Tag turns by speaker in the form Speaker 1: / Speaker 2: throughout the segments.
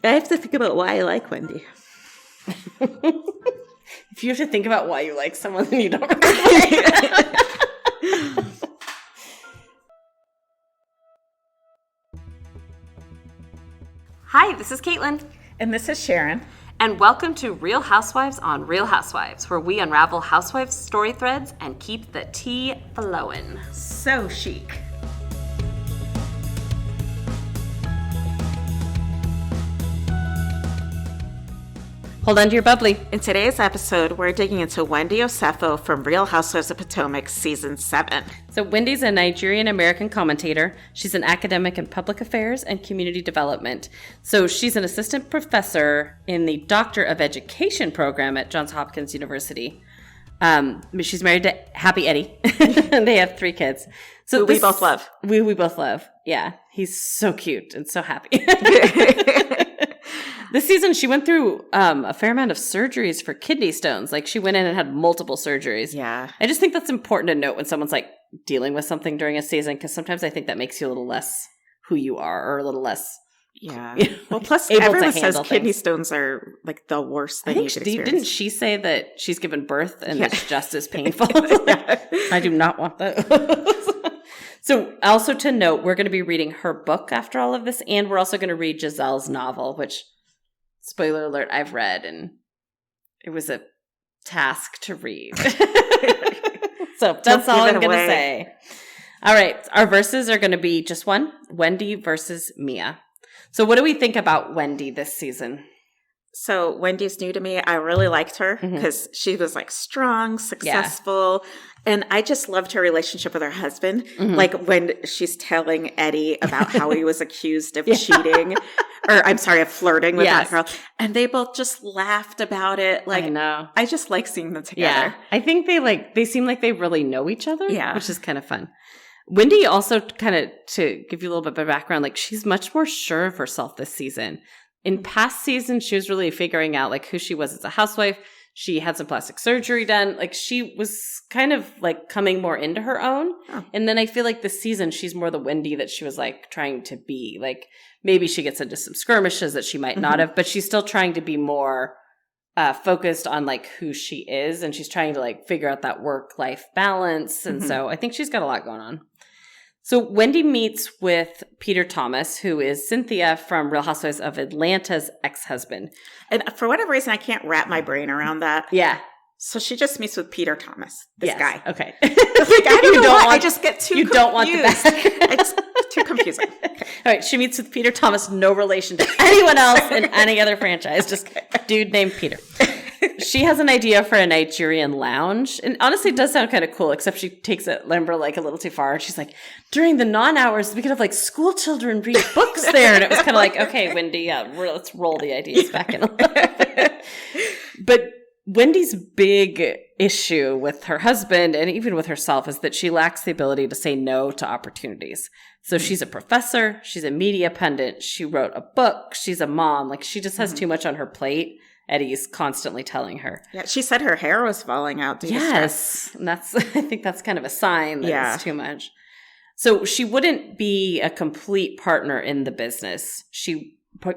Speaker 1: I have to think about why I like Wendy.
Speaker 2: If you have to think about why you like someone, then you don't really like them. Hi, this is Caitlin.
Speaker 3: And this is Sharon.
Speaker 2: And welcome to Real Housewives on Real Housewives, where we unravel housewives' story threads and keep the tea flowing.
Speaker 3: So chic.
Speaker 2: Hold on to your bubbly.
Speaker 1: In today's episode, we're digging into Wendy Osefo from Real Housewives of Potomac Season 7.
Speaker 2: So Wendy's a Nigerian-American commentator. She's an academic in public affairs and community development. So she's an assistant professor in the Doctor of Education program at Johns Hopkins University. She's married to Happy Eddie. They have 3 kids. So
Speaker 1: we both love.
Speaker 2: We both love. Yeah. He's so cute and so happy. This season, she went through a fair amount of surgeries for kidney stones. Like, she went in and had multiple surgeries.
Speaker 1: Yeah.
Speaker 2: I just think that's important to note when someone's, like, dealing with something during a season, because sometimes I think that makes you a little less who you are, or a little less,
Speaker 1: yeah.
Speaker 2: You know,
Speaker 1: well, plus,
Speaker 2: able
Speaker 1: everyone
Speaker 2: to
Speaker 1: says
Speaker 2: handle
Speaker 1: kidney
Speaker 2: things.
Speaker 1: stones are, like, the worst thing you could experience.
Speaker 2: Didn't she say that she's given birth and
Speaker 1: Yeah.
Speaker 2: it's just as painful? I do not want that. So, also to note, we're going to be reading her book after all of this, and we're also going to read Giselle's novel, which... spoiler alert, I've read, and it was a task to read. So that's all I'm going to say. All right. Our verses are going to be just one, Wendy versus Mia. So what do we think about Wendy this season?
Speaker 1: So Wendy's new to me. I really liked her because she was like strong, successful. And I just loved her relationship with her husband. Like when she's telling Eddie about how he was accused of cheating, or I'm sorry, of flirting with that girl. And they both just laughed about it. Like,
Speaker 2: I know.
Speaker 1: I just like seeing them together.
Speaker 2: Yeah. I think they seem like they really know each other.
Speaker 1: Yeah.
Speaker 2: Which is kind of fun. Wendy also kind of, to give you a little bit of background, like she's much more sure of herself this season. In past seasons, she was really figuring out like who she was as a housewife. She had some plastic surgery done. Like she was kind of like coming more into her own. Oh. And then I feel like this season, she's more the Wendy that she was like trying to be. Like maybe she gets into some skirmishes that she might not have, but she's still trying to be more focused on like who she is. And she's trying to like figure out that work-life balance. And so I think she's got a lot going on. So Wendy meets with Peter Thomas, who is Cynthia from Real Housewives of Atlanta's ex-husband.
Speaker 1: And for whatever reason, I can't wrap my brain around that.
Speaker 2: Yeah.
Speaker 1: So she just meets with Peter Thomas, this guy.
Speaker 2: Okay.
Speaker 1: Like, I don't know why. I just get too confused.
Speaker 2: Don't want the best.
Speaker 1: It's too confusing. Okay.
Speaker 2: All right. She meets with Peter Thomas, no relation to anyone else in any other franchise. Just dude named Peter. She has an idea for a Nigerian lounge. And honestly, it does sound kind of cool, except she takes it, remember, like a little too far. And she's like, during the non-hours, we could have like school children read books there. And it was kind of like, okay, Wendy, let's roll the ideas back in a little bit. But Wendy's big issue with her husband and even with herself is that she lacks the ability to say no to opportunities. So she's a professor. She's a media pundit. She wrote a book. She's a mom. Like she just has too much on her plate. Eddie's constantly telling her.
Speaker 1: Yeah, she said her hair was falling out due to stress.
Speaker 2: And I think that's kind of a sign that it's too much. So she wouldn't be a complete partner in the business.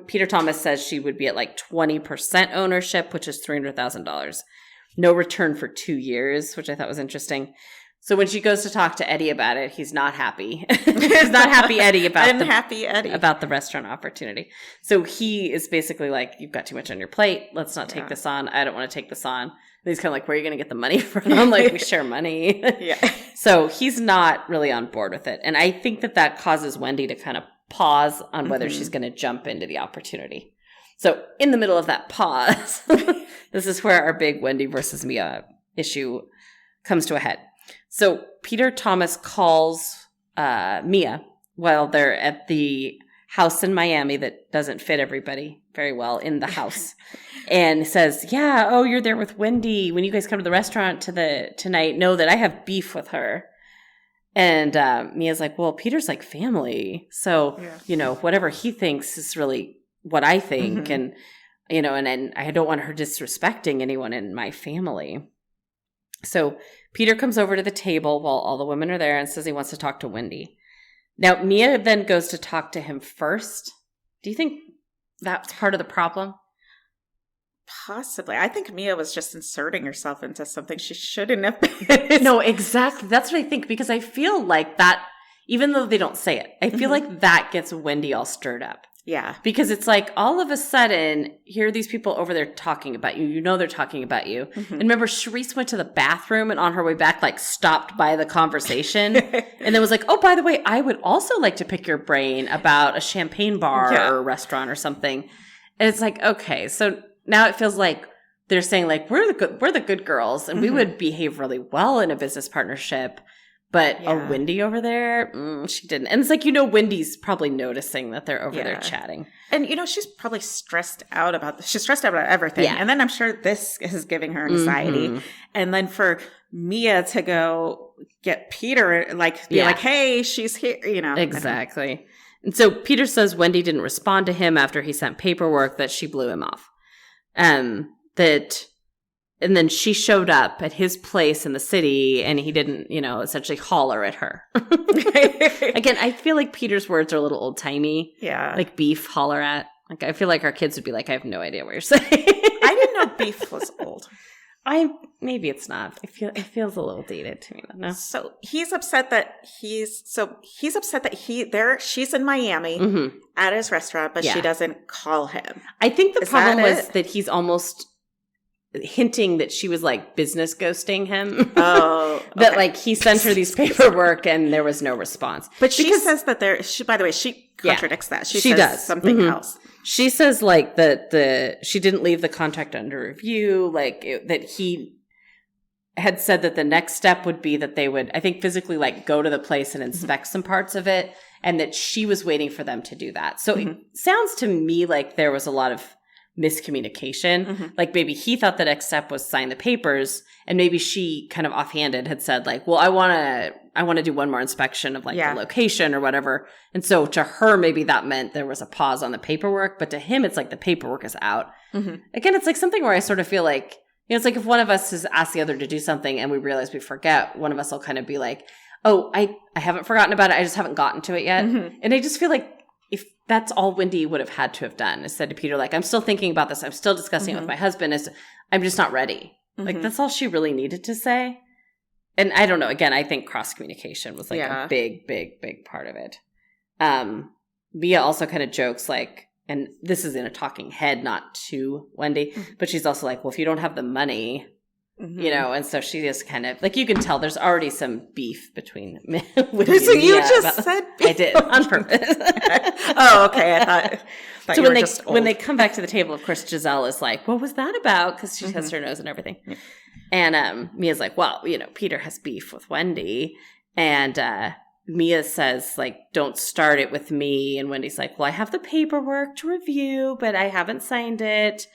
Speaker 2: Peter Thomas says she would be at like 20% ownership, which is $300,000. No return for 2 years, which I thought was interesting. So when she goes to talk to Eddie about it, he's not happy. He's not happy, Eddie, about the restaurant opportunity. So he is basically like, you've got too much on your plate. Let's not take this on. I don't want to take this on. And he's kind of like, where are you going to get the money from? I'm like, we share money.
Speaker 1: Yeah.
Speaker 2: So he's not really on board with it. And I think that causes Wendy to kind of pause on whether she's going to jump into the opportunity. So in the middle of that pause, this is where our big Wendy versus Mia issue comes to a head. So Peter Thomas calls Mia while they're at the house in Miami that doesn't fit everybody very well in the house and says, you're there with Wendy. When you guys come to the restaurant tonight, know that I have beef with her. And Mia's like, well, Peter's like family. So, whatever he thinks is really what I think. And, and I don't want her disrespecting anyone in my family. So Peter comes over to the table while all the women are there and says he wants to talk to Wendy. Now, Mia then goes to talk to him first. Do you think that's part of the problem?
Speaker 1: Possibly. I think Mia was just inserting herself into something she shouldn't have been.
Speaker 2: No, exactly. That's what I think, because I feel like that, even though they don't say it, I feel like that gets Wendy all stirred up.
Speaker 1: Yeah.
Speaker 2: Because it's like all of a sudden, here are these people over there talking about you. You know they're talking about you. And remember, Charisse went to the bathroom and on her way back, like stopped by the conversation and then was like, oh, by the way, I would also like to pick your brain about a champagne bar or a restaurant or something. And it's like, okay, so now it feels like they're saying like, we're the good girls and we would behave really well in a business partnership. But Wendy over there, she didn't. And it's like, Wendy's probably noticing that they're over there chatting.
Speaker 1: And, she's probably stressed out about this. She's stressed out about everything. Yeah. And then I'm sure this is giving her anxiety. And then for Mia to go get Peter, be like, hey, she's here,
Speaker 2: Exactly. And so Peter says Wendy didn't respond to him after he sent paperwork, that she blew him off. And then she showed up at his place in the city and he didn't, essentially holler at her. Again, I feel like Peter's words are a little old timey.
Speaker 1: Yeah.
Speaker 2: Like beef, holler at. Like, I feel like our kids would be like, I have no idea what you're saying.
Speaker 1: I didn't know beef was old.
Speaker 2: Maybe it's not. It feels a little dated to me. No.
Speaker 1: So he's upset that she's in Miami at his restaurant, but she doesn't call him.
Speaker 2: I think the problem was that he's almost hinting that she was like business ghosting him.
Speaker 1: Oh, okay.
Speaker 2: That like he sent her these paperwork and there was no response.
Speaker 1: But she says that by the way, she contradicts that. She says
Speaker 2: does
Speaker 1: something else.
Speaker 2: She says like that she didn't leave the contract under review, like that he had said that the next step would be that they would, I think, physically like go to the place and inspect some parts of it, and that she was waiting for them to do that. So it sounds to me like there was a lot of miscommunication. Like maybe he thought the next step was sign the papers, and maybe she kind of offhanded had said like, well, I want to do one more inspection of like the location or whatever. And so to her, maybe that meant there was a pause on the paperwork, but to him, it's like the paperwork is out. Again, it's like something where I sort of feel like, it's like if one of us has asked the other to do something and we realize we forget, one of us will kind of be like, oh, I haven't forgotten about it. I just haven't gotten to it yet. And I just feel like if that's all Wendy would have had to have done, is said to Peter, like, I'm still thinking about this. I'm still discussing it with my husband. I'm just not ready. Like, that's all she really needed to say. And I don't know. Again, I think cross communication was like a big, big, big part of it. Mia also kind of jokes like, and this is in a talking head, not to Wendy, but she's also like, well, if you don't have the money, and so she just kind of, like, you can tell there's already some beef between Wendy and Mia.
Speaker 1: So you just said beef.
Speaker 2: I did, on purpose.
Speaker 1: Oh, okay. I thought
Speaker 2: so when they come back to the table, of course, Giselle is like, what was that about? Because she has her nose and everything. And Mia's like, well, Peter has beef with Wendy. And Mia says, like, don't start it with me. And Wendy's like, well, I have the paperwork to review, but I haven't signed it.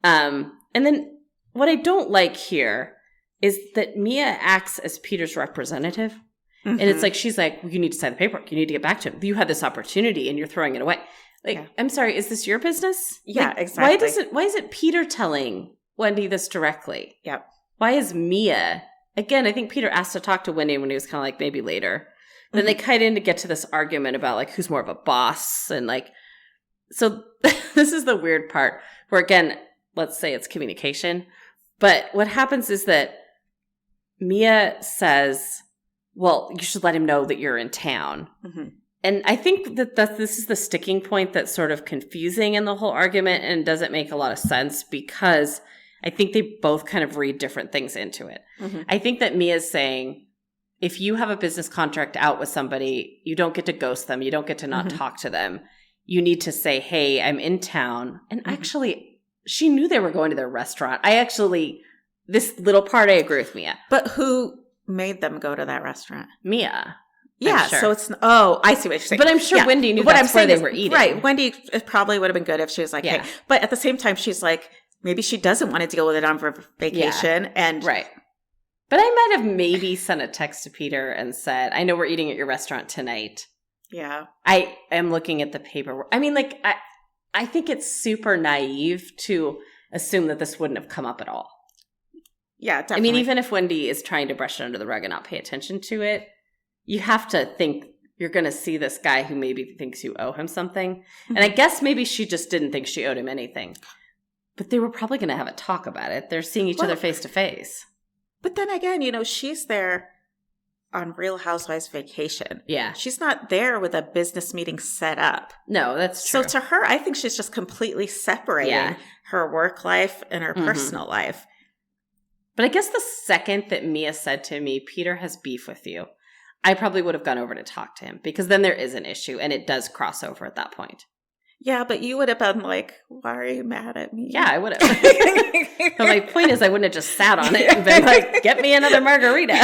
Speaker 2: And then what I don't like here is that Mia acts as Peter's representative. And it's like, she's like, well, you need to sign the paperwork. You need to get back to him. You had this opportunity and you're throwing it away. Like, I'm sorry, is this your business?
Speaker 1: Yeah,
Speaker 2: like,
Speaker 1: exactly.
Speaker 2: Why is it Peter telling Wendy this directly?
Speaker 1: Yep.
Speaker 2: Why is Mia? Again, I think Peter asked to talk to Wendy when he was kind of like, maybe later. Then they kite in to get to this argument about like who's more of a boss, and like, so this is the weird part where, again, let's say it's communication, but what happens is that Mia says, well, you should let him know that you're in town. And I think that this is the sticking point that's sort of confusing in the whole argument and doesn't make a lot of sense, because I think they both kind of read different things into it. I think that Mia's saying, if you have a business contract out with somebody, you don't get to ghost them. You don't get to not talk to them. You need to say, hey, I'm in town. And actually, she knew they were going to their restaurant. This little part, I agree with Mia.
Speaker 1: But who made them go to that restaurant?
Speaker 2: Mia.
Speaker 1: Yeah,
Speaker 2: sure.
Speaker 1: So it's, I see what you're saying.
Speaker 2: But I'm sure Wendy knew that's where they were eating.
Speaker 1: Right. Wendy, it probably would have been good if she was like, hey. But at the same time, she's like, maybe she doesn't want to deal with it on vacation. And
Speaker 2: right. But I might have maybe sent a text to Peter and said, I know we're eating at your restaurant tonight.
Speaker 1: Yeah.
Speaker 2: I am looking at the paperwork. I mean, like, I think it's super naive to assume that this wouldn't have come up at all.
Speaker 1: Yeah, definitely.
Speaker 2: I mean, even if Wendy is trying to brush it under the rug and not pay attention to it, you have to think you're going to see this guy who maybe thinks you owe him something. Mm-hmm. And I guess maybe she just didn't think she owed him anything. But they were probably going to have a talk about it. They're seeing each other face to face.
Speaker 1: But then again, she's there on Real Housewives vacation.
Speaker 2: Yeah.
Speaker 1: She's not there with a business meeting set up.
Speaker 2: No, that's true.
Speaker 1: So to her, I think she's just completely separating her work life and her personal life.
Speaker 2: But I guess the second that Mia said to me, Peter has beef with you, I probably would have gone over to talk to him because then there is an issue and it does cross over at that point.
Speaker 1: Yeah, but you would have been like, why are you mad at me?
Speaker 2: Yeah, I would have. But my point is I wouldn't have just sat on it and been like, get me another margarita.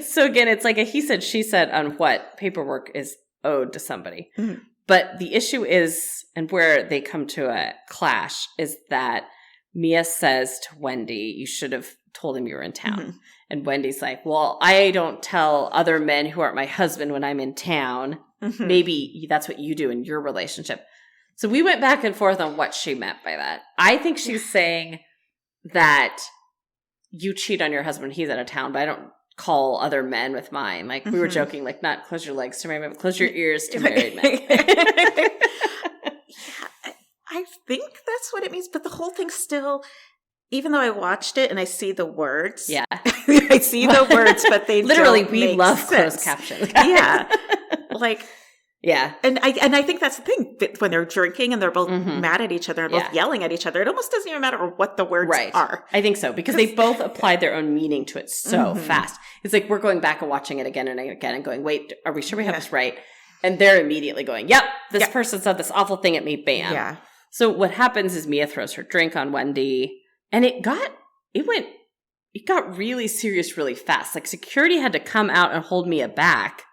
Speaker 2: So again, it's like a he said, she said on what paperwork is owed to somebody. Mm-hmm. But the issue is, and where they come to a clash, is that Mia says to Wendy, you should have told him you were in town. Mm-hmm. And Wendy's like, well, I don't tell other men who aren't my husband when I'm in town. Mm-hmm. Maybe that's what you do in your relationship. So we went back and forth on what she meant by that. I think she's saying that you cheat on your husband, he's out of town, but I don't call other men with mine. Like we were joking, like not close your legs to married men, but close your ears to married men.
Speaker 1: I think that's what it means. But the whole thing still, even though I watched it and I see the words.
Speaker 2: Yeah.
Speaker 1: I see the words, but they
Speaker 2: literally,
Speaker 1: don't
Speaker 2: we
Speaker 1: make
Speaker 2: love
Speaker 1: sense.
Speaker 2: closed captions.
Speaker 1: Yeah. Like.
Speaker 2: Yeah.
Speaker 1: And I think that's the thing. When they're drinking and they're both mad at each other and both yelling at each other, it almost doesn't even matter what the words are.
Speaker 2: I think so. Because they both applied their own meaning to it so fast. It's like we're going back and watching it again and again and going, wait, are we sure we have this right? And they're immediately going, yep, this person said this awful thing at me, bam.
Speaker 1: Yeah.
Speaker 2: So what happens is Mia throws her drink on Wendy and it got really serious really fast. Like security had to come out and hold Mia back.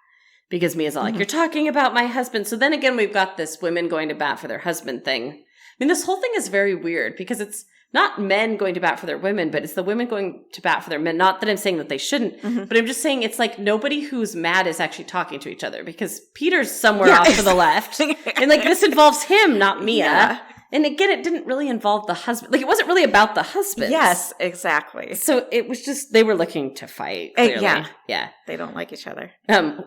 Speaker 2: Because Mia's all like, you're talking about my husband. So then again, we've got this women going to bat for their husband thing. I mean, this whole thing is very weird because it's not men going to bat for their women, but it's the women going to bat for their men. Not that I'm saying that they shouldn't, but I'm just saying it's like nobody who's mad is actually talking to each other because Peter's somewhere off to the left. And like this involves him, not Mia. Yeah. And again, it didn't really involve the husband. Like, it wasn't really about the husband.
Speaker 1: Yes, exactly.
Speaker 2: So it was just, they were looking to fight, clearly.
Speaker 1: Yeah. They don't like each other.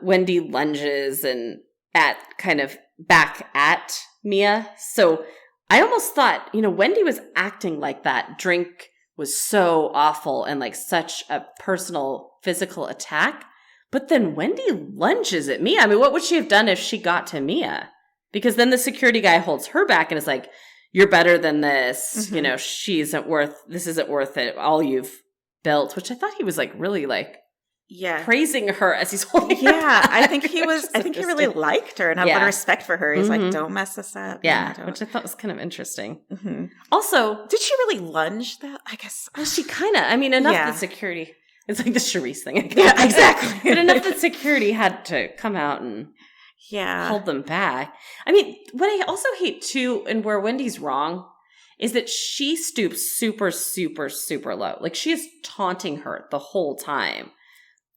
Speaker 2: Wendy lunges and back at Mia. So I almost thought, Wendy was acting like that drink was so awful and like such a personal physical attack. But then Wendy lunges at Mia. I mean, what would she have done if she got to Mia? Because then the security guy holds her back and is like, you're better than this. This isn't worth it. All you've built, which I thought he was like really like praising her as he's holding her back.
Speaker 1: I think he was, I think he really liked her and had a lot of respect for her. He's like, don't mess this up.
Speaker 2: Yeah. Which I thought was kind of interesting.
Speaker 1: Mm-hmm.
Speaker 2: Also,
Speaker 1: did she really lunge that? I guess.
Speaker 2: Well, she kind of, enough that security, it's like the Charisse thing.
Speaker 1: Yeah, exactly.
Speaker 2: But enough that security had to come out and hold them back. I mean, what I also hate too, and where Wendy's wrong, is that she stoops super, super, super low. Like she is taunting her the whole time.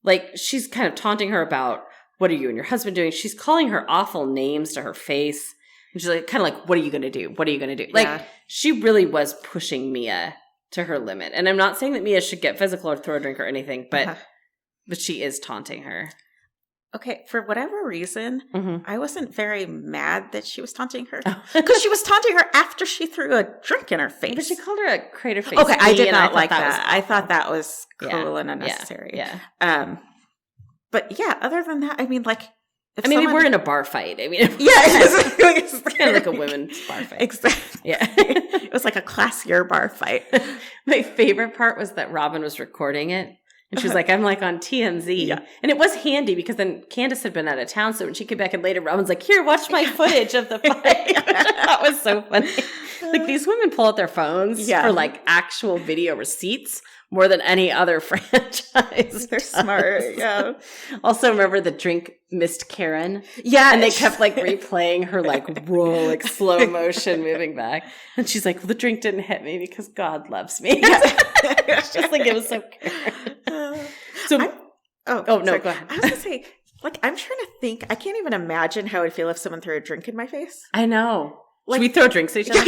Speaker 2: Like she's kind of taunting her about, what are you and your husband doing? She's calling her awful names to her face. And she's like, kind of like, what are you going to do? What are you going to do? Like she really was pushing Mia to her limit. And I'm not saying that Mia should get physical or throw a drink or anything, but she is taunting her.
Speaker 1: Okay, for whatever reason, I wasn't very mad that she was taunting her. Because she was taunting her after she threw a drink in her face.
Speaker 2: But she called her a crater face.
Speaker 1: Okay, I did not like that. I thought that was cruel and unnecessary.
Speaker 2: Yeah.
Speaker 1: But yeah, other than that, I mean, like...
Speaker 2: we were in a bar fight. I mean...
Speaker 1: it's
Speaker 2: kind of like a women's bar fight.
Speaker 1: Exactly.
Speaker 2: Yeah.
Speaker 1: It was like a classier bar fight.
Speaker 2: My favorite part was that Robin was recording it. And she was like, I'm like on TMZ. Yeah. And it was handy because then Candace had been out of town. So when she came back in later, Robin's like, here, watch my footage of the fight. That was so funny. Like these women pull out their phones for like actual video receipts more than any other franchise.
Speaker 1: They're smart. Yeah.
Speaker 2: Also, remember the drink missed Karen?
Speaker 1: Yeah.
Speaker 2: And they kept like replaying her like roll, like slow motion moving back. And she's like, well, the drink didn't hit me because God loves me. Yeah. It's just like, it was so Karen. No, go ahead.
Speaker 1: I was going to say, like, I'm trying to think. I can't even imagine how I'd feel if someone threw a drink in my face.
Speaker 2: I know. Should we throw drinks at each other?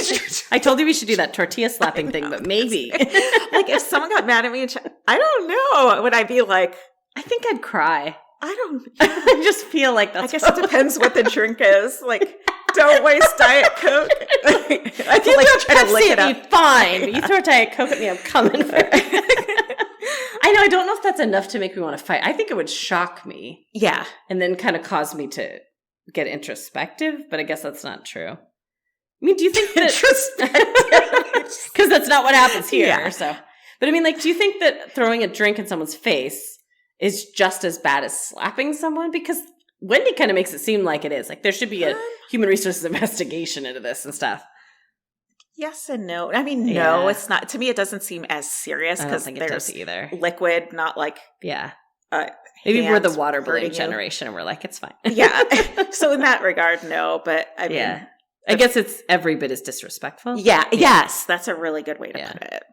Speaker 2: I told you we should do that tortilla slapping thing, but maybe.
Speaker 1: Like, if someone got mad at me, I don't know. Would I be like...
Speaker 2: I think I'd cry.
Speaker 1: I don't...
Speaker 2: I just feel like that's...
Speaker 1: I guess it depends what the drink is. Like, don't waste Diet Coke. I feel like trying to lick it up.
Speaker 2: Fine, but you throw a Diet Coke at me, I'm coming for it. I know, I don't know if that's enough to make me want to fight. I think it would shock me.
Speaker 1: Yeah.
Speaker 2: And then kind of cause me to get introspective, but I guess that's not true. I mean, do you think that... Because that's not what happens here, yeah. So. But I mean, like, do you think that throwing a drink in someone's face is just as bad as slapping someone? Because Wendy kind of makes it seem like it is. Like, there should be a human resources investigation into this and stuff.
Speaker 1: Yes and no. I mean, no, it's not. To me, it doesn't seem as serious because there's
Speaker 2: either
Speaker 1: liquid, not like...
Speaker 2: Yeah. Maybe we're the water balloon generation and we're like, it's fine.
Speaker 1: Yeah. So in that regard, no. But I mean...
Speaker 2: I guess it's every bit as disrespectful.
Speaker 1: Yeah. Yes. That's a really good way to put it.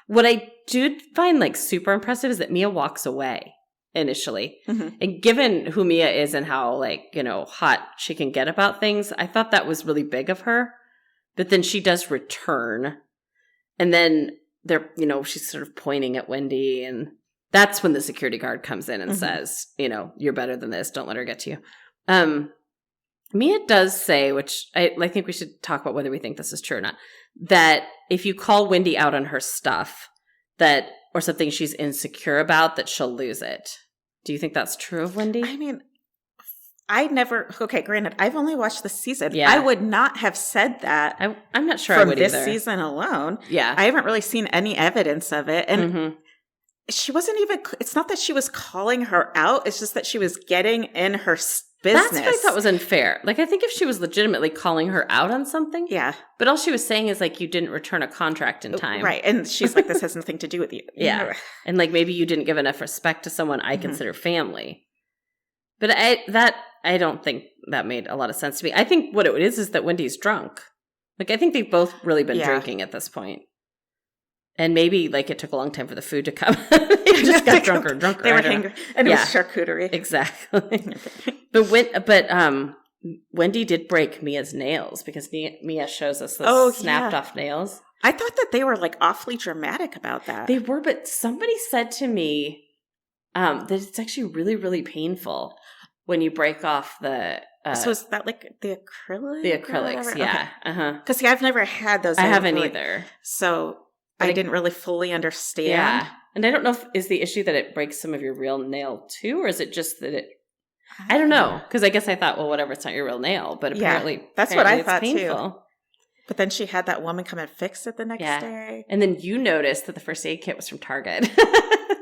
Speaker 2: What I do find like super impressive is that Mia walks away initially. Mm-hmm. And given who Mia is and how like, you know, hot she can get about things, I thought that was really big of her. But then she does return. And then she's sort of pointing at Wendy. And that's when the security guard comes in and says, you know, you're better than this. Don't let her get to you. Mia does say, which I think we should talk about whether we think this is true or not, that if you call Wendy out on her stuff or something she's insecure about, that she'll lose it. Do you think that's true of Wendy?
Speaker 1: I mean, granted, I've only watched this season. Yeah. I would not have said that.
Speaker 2: I'm not sure I would either.
Speaker 1: From this season alone.
Speaker 2: Yeah.
Speaker 1: I haven't really seen any evidence of it. And she wasn't even, it's not that she was calling her out. It's just that she was getting in her business.
Speaker 2: That's what I thought was unfair. Like, I think if she was legitimately calling her out on something.
Speaker 1: Yeah.
Speaker 2: But all she was saying is, like, you didn't return a contract in time.
Speaker 1: Right. And she's like, this has nothing to do with you.
Speaker 2: Yeah. And, like, maybe you didn't give enough respect to someone I consider family. But I don't think that made a lot of sense to me. I think what it is that Wendy's drunk. Like, I think they've both really been drinking at this point. And maybe, like, it took a long time for the food to come. They just got drunker and drunker.
Speaker 1: They were hungry. And it was charcuterie.
Speaker 2: Exactly. But Wendy did break Mia's nails because Mia shows us those snapped off nails.
Speaker 1: I thought that they were, like, awfully dramatic about that.
Speaker 2: They were, but somebody said to me that it's actually really, really painful when you break off the...
Speaker 1: so is that, like, the acrylic?
Speaker 2: The acrylics, yeah. Okay. Uh-huh.
Speaker 1: Because, see, I've never had those.
Speaker 2: I haven't either.
Speaker 1: So... I didn't really fully understand.
Speaker 2: Yeah. And I don't know if is the issue that it breaks some of your real nail too, or is it just that it... I don't know. Because I guess I thought, well, whatever, it's not your real nail. But apparently
Speaker 1: that's what I thought
Speaker 2: painful.
Speaker 1: Too. But then she had that woman come and fix it the next day.
Speaker 2: And then you noticed that the first aid kit was from Target.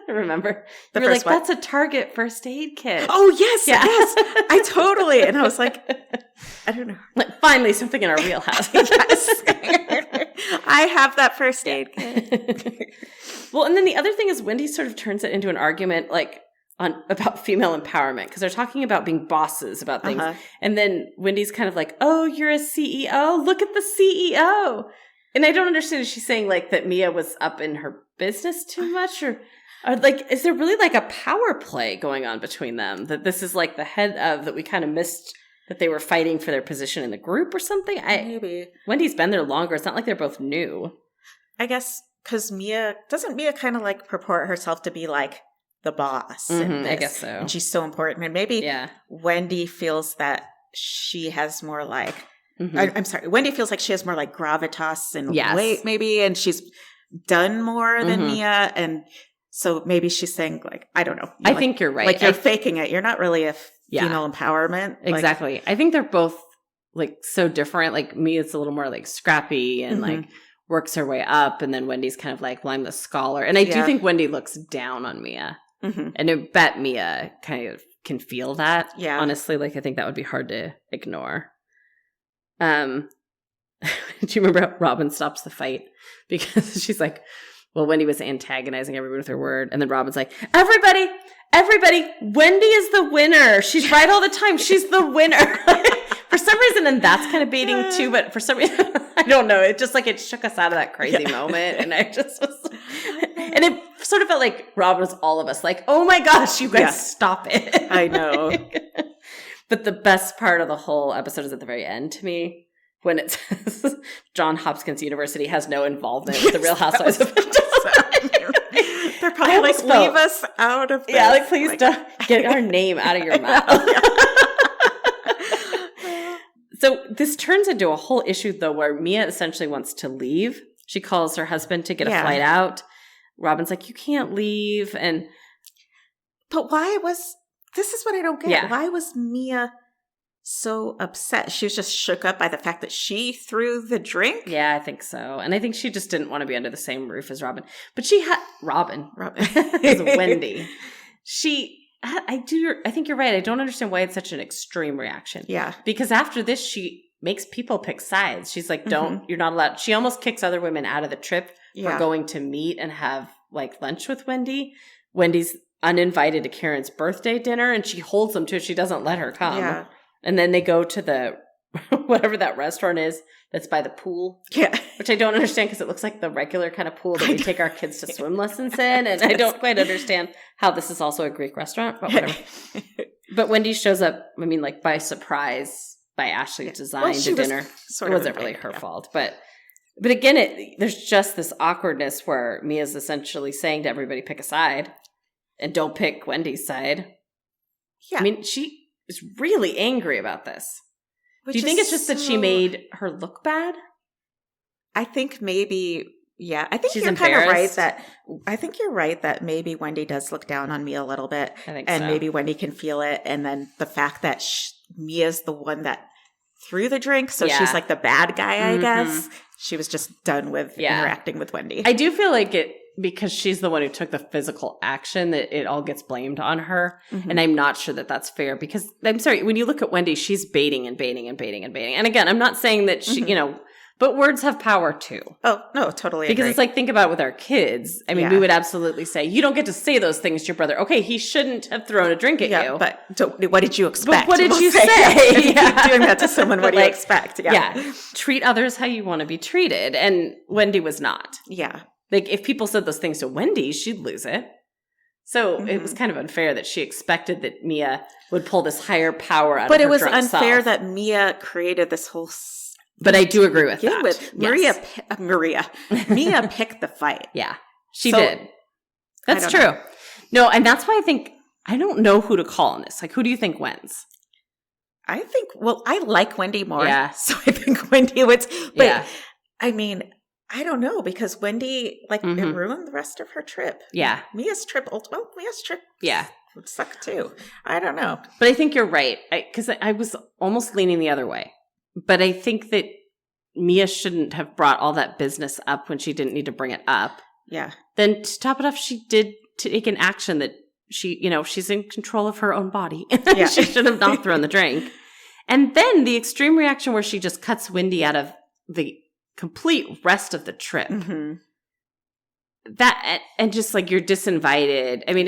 Speaker 2: Remember?
Speaker 1: You
Speaker 2: were like, that's a Target first aid kit.
Speaker 1: Oh, yes, yes. I totally. And I was like, I don't know.
Speaker 2: Like, finally, something in our wheelhouse.
Speaker 1: Yes. I have that first aid kit.
Speaker 2: Well, and then the other thing is Wendy sort of turns it into an argument, like, about female empowerment, because they're talking about being bosses about things. And then Wendy's kind of like, oh, you're a CEO? Look at the CEO. And I don't understand if she's saying, like, that Mia was up in her business too much, or like, is there really, like, a power play going on between them? That this is, like, the head of, that we kind of missed, that they were fighting for their position in the group or something?
Speaker 1: Maybe.
Speaker 2: Wendy's been there longer. It's not like they're both new.
Speaker 1: I guess, because doesn't Mia kind of, like, purport herself to be, like, the boss in this?
Speaker 2: I guess so.
Speaker 1: And she's so important. And maybe Wendy feels that she has more, like, I'm sorry, Wendy feels like she has more, like, gravitas and weight, maybe, and she's done more than Mia, and so maybe she's saying, like, I don't know.
Speaker 2: I think you're right.
Speaker 1: Like, you're faking it. You're not really a female empowerment.
Speaker 2: Exactly.
Speaker 1: Like,
Speaker 2: I think they're both, like, so different. Like, Mia's a little more, like, scrappy and, like, works her way up, and then Wendy's kind of like, well, I'm the scholar. And I do think Wendy looks down on Mia. And I bet Mia kind of can feel that. Yeah. Honestly, like, I think that would be hard to ignore. Do you remember how Robin stops the fight? Because she's like, well, Wendy was antagonizing everybody with her word. And then Robin's like, everybody, Wendy is the winner. She's right all the time. She's the winner. For some reason, and that's kind of baiting too, but for some reason, I don't know. It just, like, it shook us out of that crazy moment. And I just was, and it sort of felt like Robin was all of us, like, oh my gosh, you guys stop it.
Speaker 1: I know.
Speaker 2: But the best part of the whole episode is at the very end to me. when it says John Hopkins University has no involvement with the Real Housewives of Potomac.
Speaker 1: They're probably like, leave us out of this.
Speaker 2: Yeah, like, please don't get our name out of your mouth. So this turns into a whole issue, though, where Mia essentially wants to leave. She calls her husband to get a flight out. Robin's like, you can't leave.
Speaker 1: But this is what I don't get. Yeah. Why was Mia so upset? She was just shook up by the fact that she threw the drink?
Speaker 2: Yeah, I think so. And I think she just didn't want to be under the same roof as Robin. But she had Robin is Wendy. I think you're right. I don't understand why it's such an extreme reaction.
Speaker 1: Yeah.
Speaker 2: Because after this, she makes people pick sides. She's like, you're not allowed. She almost kicks other women out of the trip for going to meet and have like lunch with Wendy. Wendy's uninvited to Karen's birthday dinner, and she holds them to it. She doesn't let her come.
Speaker 1: Yeah.
Speaker 2: And then they go to the whatever that restaurant is that's by the pool.
Speaker 1: Yeah.
Speaker 2: Which I don't understand because it looks like the regular kind of pool that we take our kids to swim lessons in. And I don't quite understand how this is also a Greek restaurant, but whatever. But Wendy shows up, I mean, like by surprise, by Ashley's design to dinner. It wasn't really her fault. But again, there's just this awkwardness where Mia's essentially saying to everybody, pick a side and don't pick Wendy's side. Yeah. I mean, she is really angry about this. Do you think it's just that she made her look bad?
Speaker 1: I think maybe, yeah. I think you're kind of right I think you're right that maybe Wendy does look down on Mia a little bit.
Speaker 2: I think
Speaker 1: and maybe Wendy can feel it. And then the fact that Mia's the one that threw the drink, so she's like the bad guy, I guess. She was just done with interacting with Wendy.
Speaker 2: I do feel like because she's the one who took the physical action, that it all gets blamed on her. And I'm not sure that that's fair because, I'm sorry, when you look at Wendy, she's baiting and baiting and baiting and baiting. And again, I'm not saying that she, but words have power too.
Speaker 1: Oh, no, totally
Speaker 2: Because
Speaker 1: agree.
Speaker 2: it's like, think about it with our kids. I mean, we would absolutely say, you don't get to say those things to your brother. Okay, he shouldn't have thrown a drink at you.
Speaker 1: But what did you expect?
Speaker 2: But what did you say?
Speaker 1: If you keep doing that to someone, what do you expect?
Speaker 2: Yeah. Treat others how you want to be treated. And Wendy was not.
Speaker 1: Yeah.
Speaker 2: Like, if people said those things to Wendy, she'd lose it. So it was kind of unfair that she expected that Mia would pull this higher power out of her drunk self. But it was unfair
Speaker 1: that Mia created this whole...
Speaker 2: But I do agree with that.
Speaker 1: Mia picked the fight.
Speaker 2: Yeah, she did. That's true. No, and that's why I don't know who to call on this. Like, who do you think wins?
Speaker 1: I like Wendy more. Yeah. So I think Wendy wins. But, I mean... I don't know, because Wendy, it ruined the rest of her trip.
Speaker 2: Yeah.
Speaker 1: Mia's trip would suck too. I don't know.
Speaker 2: But I think you're right, because I was almost leaning the other way. But I think that Mia shouldn't have brought all that business up when she didn't need to bring it up.
Speaker 1: Yeah.
Speaker 2: Then to top it off, she did take an action that she's in control of her own body. Yeah. She should have not thrown the drink. And then the extreme reaction where she just cuts Wendy out of the complete rest of the trip. That, and just like, you're disinvited. I mean,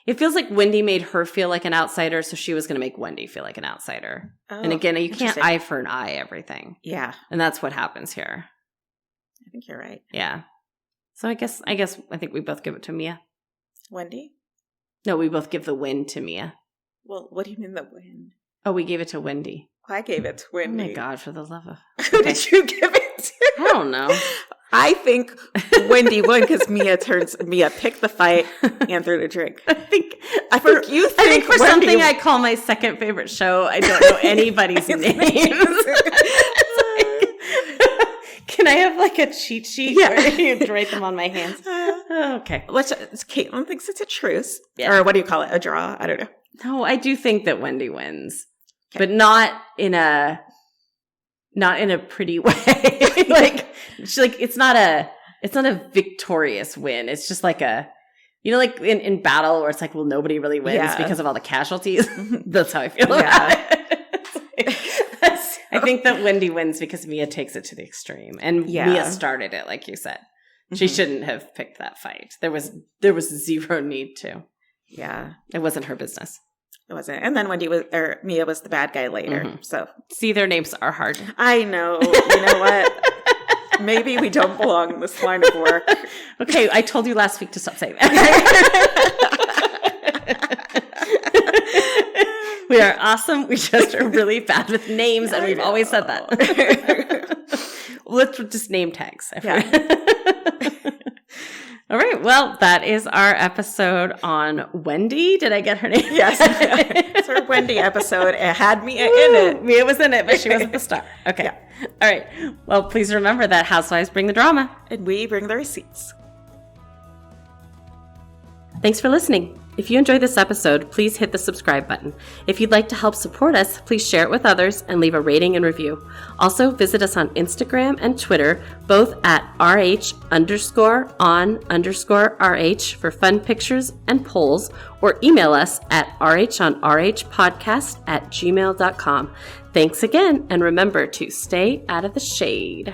Speaker 2: it feels like Wendy made her feel like an outsider, so she was going to make Wendy feel like an outsider. Oh, and again, you can't eye for an eye everything.
Speaker 1: Yeah.
Speaker 2: And that's what happens here.
Speaker 1: I think you're right.
Speaker 2: Yeah. So I think we both give it to Mia.
Speaker 1: Wendy?
Speaker 2: No, we both give the win to Mia.
Speaker 1: Well, what do you mean the win?
Speaker 2: Oh, we gave it to Wendy.
Speaker 1: I gave it to Wendy.
Speaker 2: Oh my God, for the love of...
Speaker 1: Who did you give it to?
Speaker 2: I don't know.
Speaker 1: I think Wendy won because Mia picked the fight and threw the drink.
Speaker 2: I think
Speaker 1: Wendy
Speaker 2: for something I call my second favorite show, I don't know anybody's names. Can I have like a cheat sheet where you write them on my hands? Okay.
Speaker 1: Caitlin thinks it's a truce. Yeah. Or what do you call it? A draw? I don't know.
Speaker 2: No, I do think that Wendy wins. Okay. But not in a pretty way. It's not a victorious win. It's just like like in battle where it's like, well, nobody really wins because of all the casualties. That's how I feel about it. I think that Wendy wins because Mia takes it to the extreme. And Mia started it, like you said. She shouldn't have picked that fight. There was zero need to.
Speaker 1: Yeah.
Speaker 2: It wasn't her business.
Speaker 1: It wasn't. And then Mia was the bad guy later. So
Speaker 2: see, their names are hard.
Speaker 1: I know. You know what? Maybe we don't belong in this line of work.
Speaker 2: Okay, I told you last week to stop saying that. We are awesome. We just are really bad with names, and we've always said that. Let's just name tags. All right. Well, that is our episode on Wendy. Did I get her name?
Speaker 1: Yes. It's our Wendy episode. It had Mia in it.
Speaker 2: Mia was in it, but she wasn't the star. Okay. Yeah. All right. Well, please remember that housewives bring the drama.
Speaker 1: And we bring the receipts.
Speaker 2: Thanks for listening. If you enjoyed this episode, please hit the subscribe button. If you'd like to help support us, please share it with others and leave a rating and review. Also, visit us on Instagram and Twitter, both at RH_on_RH for fun pictures and polls, or email us at rhonrhpodcast@gmail.com. Thanks again, and remember to stay out of the shade.